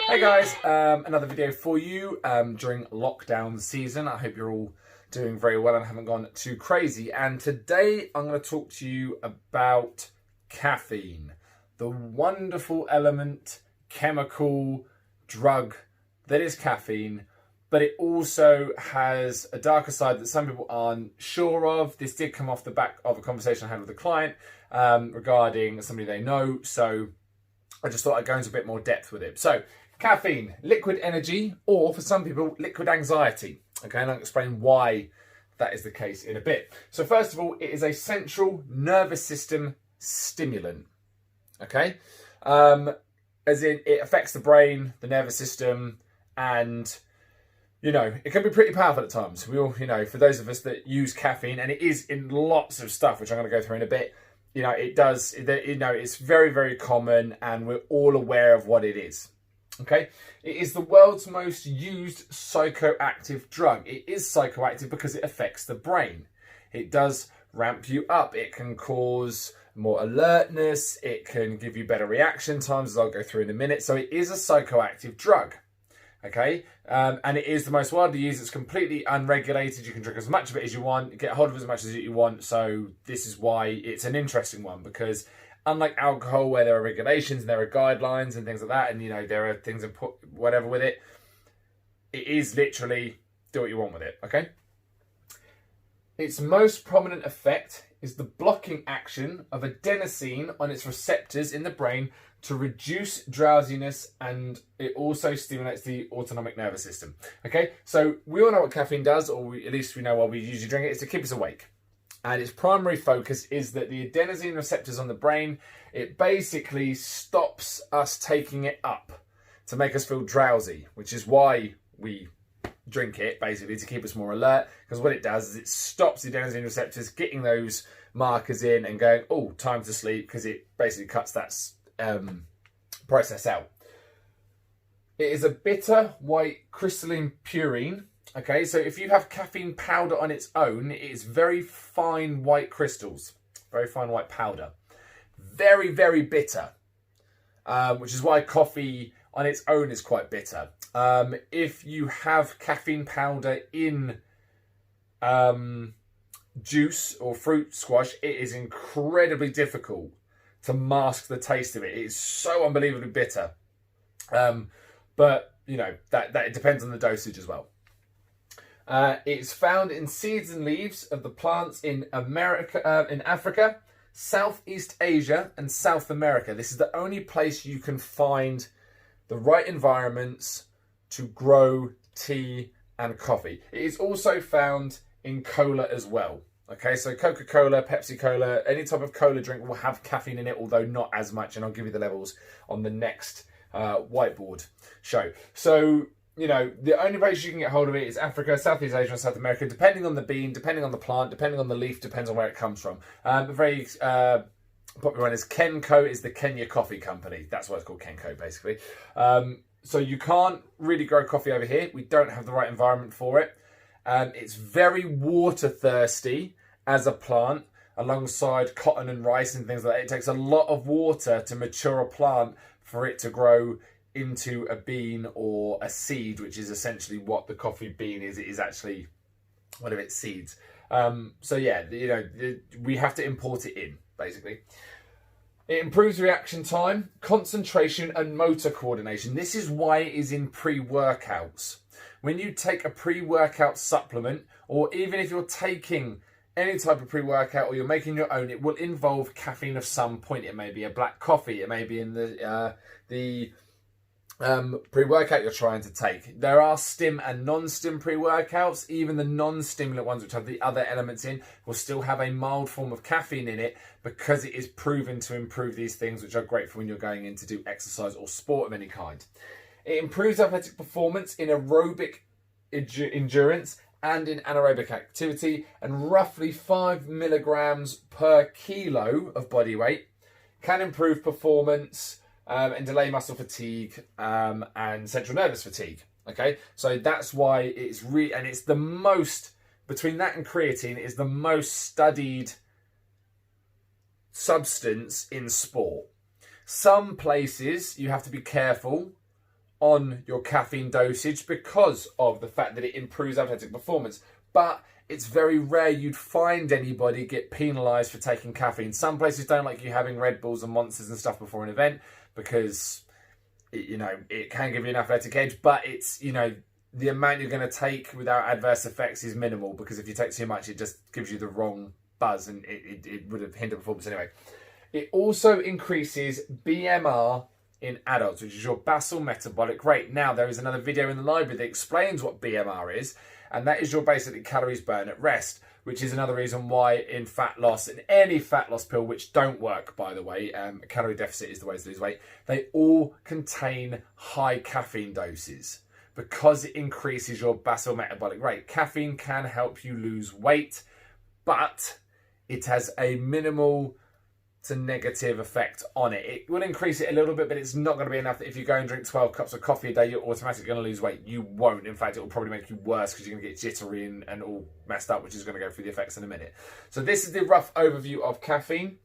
Hey guys, another video for you during lockdown season. I hope you're all doing very well and haven't gone too crazy. And today I'm going to talk to you about caffeine, the wonderful element, chemical, drug that is caffeine, but it also has a darker side that some people aren't sure of. This did come off the back of a conversation I had with a client regarding somebody they know, so I just thought I'd go into a bit more depth with it. So, caffeine, liquid energy, or for some people, liquid anxiety. Okay, and I'll explain why that is the case in a bit. So first of all, it is a central nervous system stimulant. Okay, as in it affects the brain, the nervous system, and you know, it can be pretty powerful at times. We all, you know, for those of us that use caffeine, and it is in lots of stuff, which I'm going to go through in a bit, you know, it does, you know, it's very, very common and we're all aware of what it is. Okay, it is the world's most used psychoactive drug. It is psychoactive because it affects the brain. It does ramp you up. It can cause more alertness. It can give you better reaction times, as I'll go through in a minute. So it is a psychoactive drug. Okay, and it is the most widely used. It's completely unregulated. You can drink as much of it as you want, get hold of as much as you want. So this is why it's an interesting one, because unlike alcohol, where there are regulations and there are guidelines and things like that, and you know there are things and put whatever with it, it is literally do what you want with it. Okay. Its most prominent effect is the blocking action of adenosine on its receptors in the brain to reduce drowsiness, and it also stimulates the autonomic nervous system. Okay, so we all know what caffeine does, or at least we know why we usually drink it, is to keep us awake. And its primary focus is that the adenosine receptors on the brain, it basically stops us taking it up to make us feel drowsy, which is why we drink it, basically, to keep us more alert, because what it does is it stops the adenosine receptors getting those markers in and going, oh, time to sleep, because it basically cuts that process out. It is a bitter white crystalline purine. Okay, so if you have caffeine powder on its own, it is very fine white crystals, very fine white powder, very, very bitter, which is why coffee on its own is quite bitter. If you have caffeine powder in juice or fruit squash, it is incredibly difficult to mask the taste of it. It is so unbelievably bitter. But you know that it depends on the dosage as well. It's found in seeds and leaves of the plants in in Africa, Southeast Asia, and South America. This is the only place you can find the right environments to grow tea and coffee. It is also found in cola as well. Okay, so Coca-Cola, Pepsi-Cola, any type of cola drink will have caffeine in it, although not as much, and I'll give you the levels on the next whiteboard show. So, you know, the only place you can get hold of it is Africa, Southeast Asia, and South America, depending on the bean, depending on the plant, depending on the leaf, depends on where it comes from. The very popular one is Kenco, is the Kenya Coffee Company. That's why it's called Kenco, basically. So you can't really grow coffee over here. We don't have the right environment for it. It's very water thirsty as a plant, alongside cotton and rice and things like that. It takes a lot of water to mature a plant for it to grow into a bean or a seed, which is essentially what the coffee bean is. It is actually one of its seeds. So yeah, you know, we have to import it in, basically. It improves reaction time, concentration, and motor coordination. This is why it is in pre-workouts. When you take a pre-workout supplement, or even if you're taking any type of pre-workout or you're making your own, it will involve caffeine of some point. It may be a black coffee. It may be in the pre-workout you're trying to take. There are stim and non-stim pre-workouts. Even the non-stimulant ones, which have the other elements in, will still have a mild form of caffeine in it, because it is proven to improve these things, which are great for when you're going in to do exercise or sport of any kind. It improves athletic performance in aerobic endurance and in anaerobic activity, and roughly 5 milligrams per kilo of body weight can improve performance and delay muscle fatigue and central nervous fatigue. Okay, so that's why it's and it's the most, between that and creatine, it is the most studied substance in sport. Some places you have to be careful on your caffeine dosage because of the fact that it improves athletic performance. But it's very rare you'd find anybody get penalised for taking caffeine. Some places don't like you having Red Bulls and Monsters and stuff before an event because, it can give you an athletic edge, but it's, the amount you're going to take without adverse effects is minimal, because if you take too much, it just gives you the wrong buzz and it would have hindered performance anyway. It also increases BMR in adults, which is your basal metabolic rate. Now, there is another video in the library that explains what BMR is, and that is your basically calories burned at rest, which is another reason why in fat loss, in any fat loss pill, which don't work, by the way, calorie deficit is the way to lose weight, they all contain high caffeine doses because it increases your basal metabolic rate. Caffeine can help you lose weight, but it has a minimal to negative effect on it. It will increase it a little bit, but it's not going to be enough that if you go and drink 12 cups of coffee a day, you're automatically going to lose weight. You won't. In fact, it will probably make you worse because you're going to get jittery and all messed up, which is going to go through the effects in a minute. So this is the rough overview of caffeine.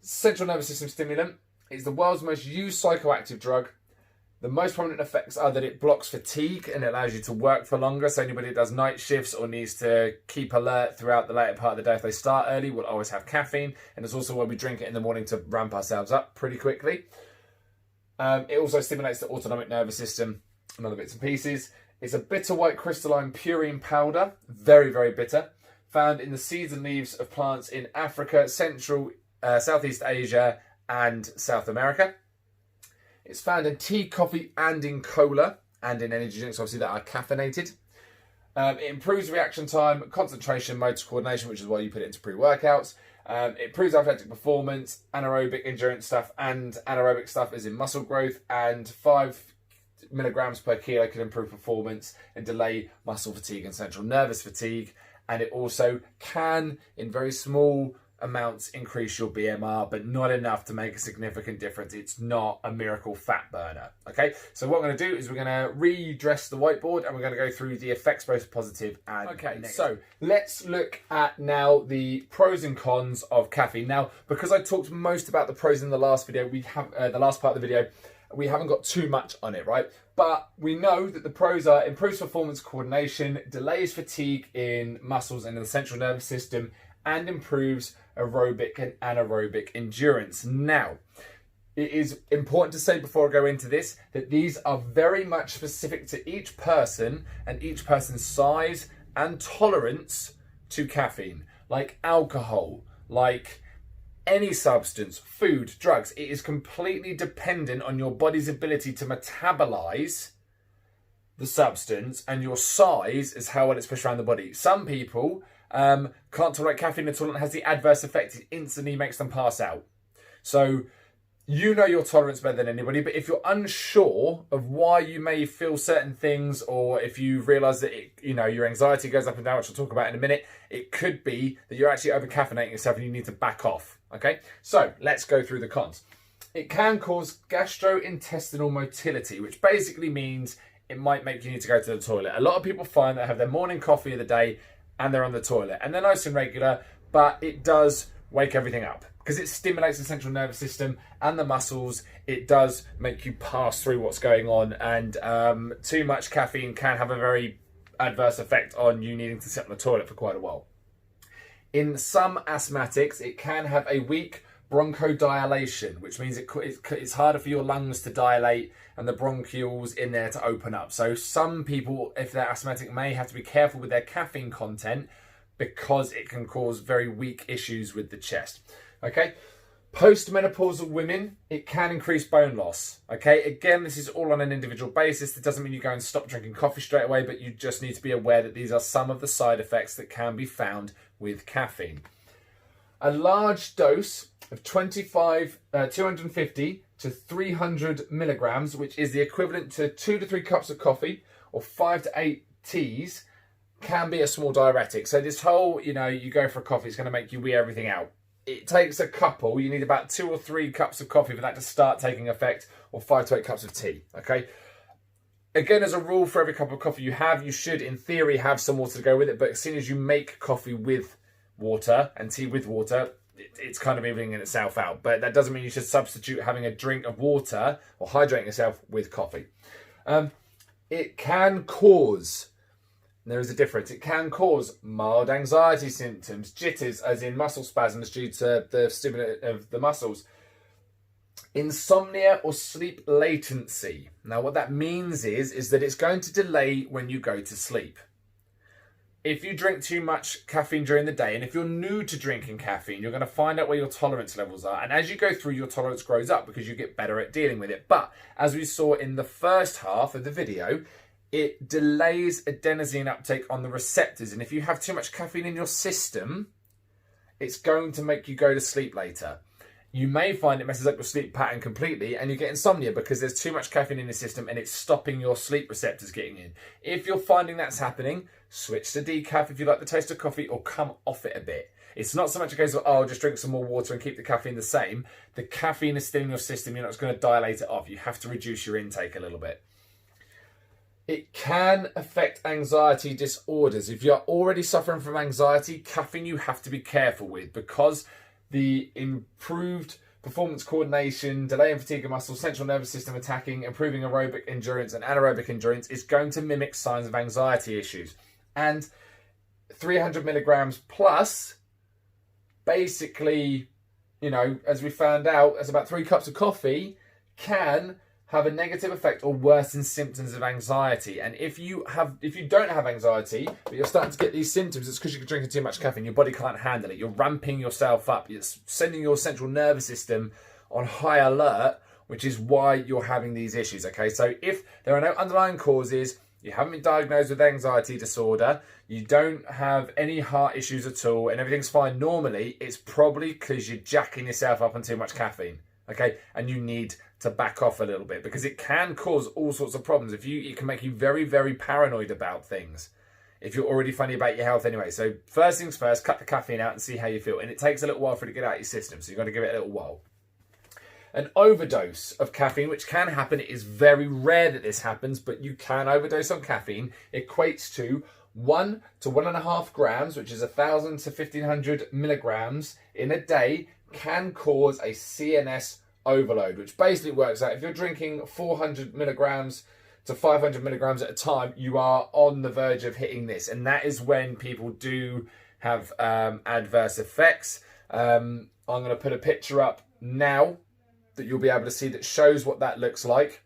Central nervous system stimulant. It's the world's most used psychoactive drug. The most prominent effects are that it blocks fatigue and it allows you to work for longer. So anybody that does night shifts or needs to keep alert throughout the later part of the day if they start early will always have caffeine. And it's also why we drink it in the morning to ramp ourselves up pretty quickly. It also stimulates the autonomic nervous system and other bits and pieces. It's a bitter white crystalline purine powder, very, very bitter, found in the seeds and leaves of plants in Africa, Southeast Asia and South America. It's found in tea, coffee, and in cola, and in energy drinks, obviously, that are caffeinated. It improves reaction time, concentration, motor coordination, which is why you put it into pre-workouts. It improves athletic performance, anaerobic endurance stuff, and anaerobic stuff is in muscle growth, and 5 milligrams per kilo can improve performance and delay muscle fatigue and central nervous fatigue. And it also can, in very small amounts, increase your BMR, but not enough to make a significant difference. It's not a miracle fat burner. Okay, so what we're going to do is we're going to redress the whiteboard and we're going to go through the effects, both positive and negative. So let's look at now the pros and cons of caffeine. Now, because I talked most about the pros in the last video, we have the last part of the video, we haven't got too much on it, right? But we know that the pros are improves performance coordination, delays fatigue in muscles and in the central nervous system, and improves aerobic and anaerobic endurance. Now, it is important to say before I go into this that these are very much specific to each person and each person's size and tolerance to caffeine. Like alcohol, like any substance, food, drugs, it is completely dependent on your body's ability to metabolize the substance, and your size is how well it's pushed around the body. Some people can't tolerate caffeine at all and has the adverse effect. It instantly makes them pass out. So you know your tolerance better than anybody, but if you're unsure of why you may feel certain things, or if you realise that your anxiety goes up and down, which I'll talk about in a minute, it could be that you're actually over-caffeinating yourself and you need to back off. Okay, so let's go through the cons. It can cause gastrointestinal motility, which basically means it might make you need to go to the toilet. A lot of people find that have their morning coffee of the day and they're on the toilet and they're nice and regular, but it does wake everything up because it stimulates the central nervous system and the muscles. It does make you pass through what's going on, and too much caffeine can have a very adverse effect on you needing to sit on the toilet for quite a while. In some asthmatics, it can have a weak bronchodilation, which means it's harder for your lungs to dilate and the bronchioles in there to open up. So some people, if they're asthmatic, may have to be careful with their caffeine content because it can cause very weak issues with the chest. Okay, post-menopausal women, it can increase bone loss. Okay, again, this is all on an individual basis. It doesn't mean you go and stop drinking coffee straight away, but you just need to be aware that these are some of the side effects that can be found with caffeine. A large dose of 250 to 300 milligrams, which is the equivalent to 2 to 3 cups of coffee or 5 to 8 teas, can be a small diuretic. So this whole, you go for a coffee, it's going to make you wee everything out. It takes a couple, you need about 2 or 3 cups of coffee for that to start taking effect, or 5 to 8 cups of tea, okay? Again, as a rule, for every cup of coffee you have, you should, in theory, have some water to go with it, but as soon as you make coffee with water and tea with water, it's kind of evening itself out. But that doesn't mean you should substitute having a drink of water or hydrating yourself with coffee. It can cause, there is a difference, it can cause mild anxiety symptoms, jitters, as in muscle spasms due to the stimulant of the muscles, insomnia or sleep latency. Now what that means is that it's going to delay when you go to sleep. If you drink too much caffeine during the day, and if you're new to drinking caffeine, you're going to find out where your tolerance levels are. And as you go through, your tolerance grows up because you get better at dealing with it. But as we saw in the first half of the video, it delays adenosine uptake on the receptors. And if you have too much caffeine in your system, it's going to make you go to sleep later. You may find it messes up your sleep pattern completely and you get insomnia because there's too much caffeine in the system and it's stopping your sleep receptors getting in. If you're finding that's happening, switch to decaf if you like the taste of coffee, or come off it a bit. It's not so much a case of, oh, just drink some more water and keep the caffeine the same. The caffeine is still in your system. You're not just going to dilate it off. You have to reduce your intake a little bit. It can affect anxiety disorders. If you're already suffering from anxiety, caffeine you have to be careful with, because the improved performance coordination, delay in fatigue of muscle, central nervous system attacking, improving aerobic endurance and anaerobic endurance is going to mimic signs of anxiety issues. And 300 milligrams plus, basically, you know, as we found out, as about 3 cups of coffee can have a negative effect or worsen symptoms of anxiety. And if you don't have anxiety, but you're starting to get these symptoms, it's because you're drinking too much caffeine. Your body can't handle it. You're ramping yourself up. It's sending your central nervous system on high alert, which is why you're having these issues. Okay, so if there are no underlying causes, you haven't been diagnosed with anxiety disorder, you don't have any heart issues at all, and everything's fine normally, it's probably because you're jacking yourself up on too much caffeine. Okay, and you need to back off a little bit, because it can cause all sorts of problems. It can make you very, very paranoid about things if you're already funny about your health anyway. So first things first, cut the caffeine out and see how you feel. And it takes a little while for it to get out of your system, so you've got to give it a little while. An overdose of caffeine, which can happen, it is very rare that this happens, but you can overdose on caffeine, equates to 1 to 1.5 grams, which is 1,000 to 1,500 milligrams in a day, can cause a CNS overload, which basically works out if you're drinking 400 milligrams to 500 milligrams at a time, you are on the verge of hitting this. And that is when people do have adverse effects. I'm going to put a picture up now that you'll be able to see that shows what that looks like.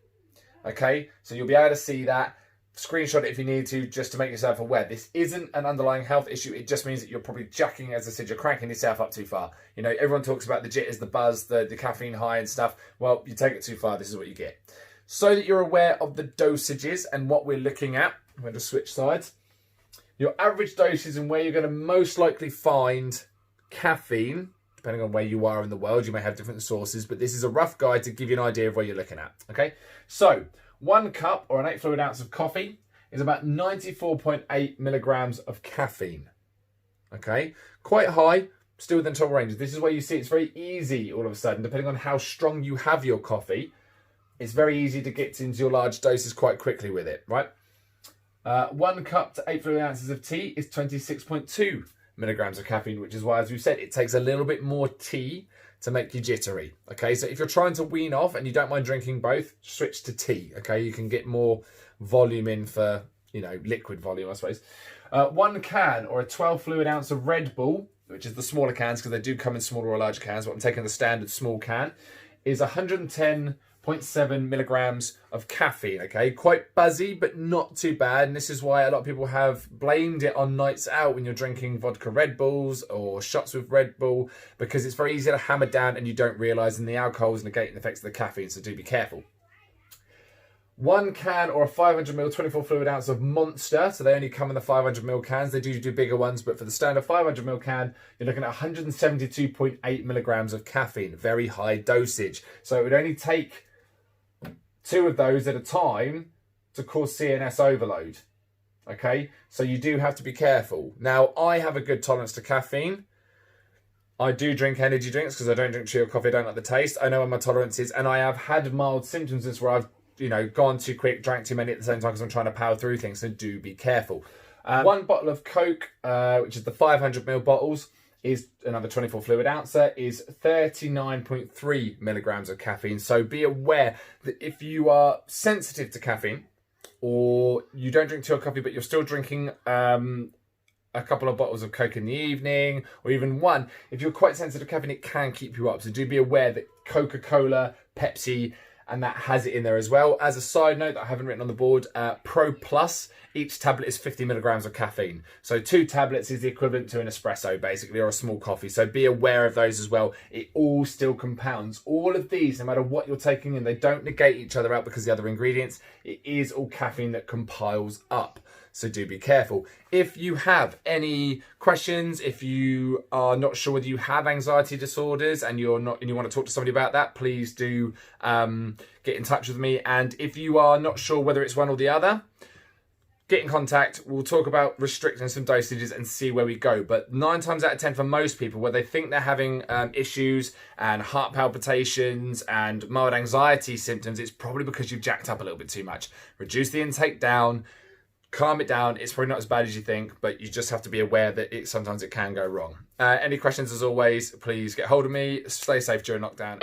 Okay, so you'll be able to see that. Screenshot it if you need to, just to make yourself aware. This isn't an underlying health issue. It just means that you're probably jacking, as I said, you're cranking yourself up too far. You know, everyone talks about the jitters, the buzz, the caffeine high and stuff. Well, you take it too far, this is what you get. So that you're aware of the dosages and what we're looking at, I'm going to switch sides. Your average doses and where you're going to most likely find caffeine, depending on where you are in the world, you may have different sources, but this is a rough guide to give you an idea of where you're looking at. Okay, so 1 cup or an 8 fluid ounce of coffee is about 94.8 milligrams of caffeine. Okay, quite high, still within top ranges. This is where you see it's very easy all of a sudden, depending on how strong you have your coffee, it's very easy to get into your large doses quite quickly with it, right? 1 cup to 8 fluid ounces of tea is 26.2 milligrams of caffeine, which is why, as we've said, it takes a little bit more tea to make you jittery. Okay, so if you're trying to wean off and you don't mind drinking both, switch to tea. Okay, you can get more volume in for, you know, liquid volume, I suppose. 1 can or a 12 fluid ounce of Red Bull, which is the smaller cans because they do come in smaller or larger cans, but I'm taking the standard small can, is 110.7 milligrams of caffeine. Okay, quite buzzy, but not too bad. And this is why a lot of people have blamed it on nights out when you're drinking vodka Red Bulls or shots with Red Bull, because it's very easy to hammer down and you don't realise, and the alcohol is negating the effects of the caffeine, so do be careful. 1 can or a 500ml 24 fluid ounce of Monster, so they only come in the 500ml cans. They do bigger ones, but for the standard 500ml can, you're looking at 172.8 milligrams of caffeine, very high dosage. So it would only take 2 of those at a time to cause CNS overload. Okay, so you do have to be careful. Now, I have a good tolerance to caffeine. I do drink energy drinks because I don't drink tea or coffee. I don't like the taste. I know what my tolerance is, and I have had mild symptoms since where I've, you know, gone too quick, drank too many at the same time because I'm trying to power through things, so do be careful. 1 bottle of Coke, which is the 500ml bottles, is another 24 fluid ouncer, is 39.3 milligrams of caffeine. So be aware that if you are sensitive to caffeine, or you don't drink tea or coffee, but you're still drinking a couple of bottles of Coke in the evening, or even one, if you're quite sensitive to caffeine, it can keep you up. So do be aware that Coca-Cola, Pepsi, and that has it in there as well. As a side note that I haven't written on the board, Pro Plus, each tablet is 50 milligrams of caffeine. So 2 tablets is the equivalent to an espresso, basically, or a small coffee. So be aware of those as well. It all still compounds. All of these, no matter what you're taking in, they don't negate each other out because of the other ingredients. It is all caffeine that compiles up. So do be careful. If you have any questions, if you are not sure whether you have anxiety disorders and you want to talk to somebody about that, please do get in touch with me. And if you are not sure whether it's one or the other, get in contact. We'll talk about restricting some dosages and see where we go. But 9 times out of 10 for most people, where they think they're having issues and heart palpitations and mild anxiety symptoms, it's probably because you've jacked up a little bit too much. Reduce the intake down. Calm it down. It's probably not as bad as you think, but you just have to be aware that sometimes it can go wrong. Any questions, as always, please get hold of me. Stay safe during lockdown.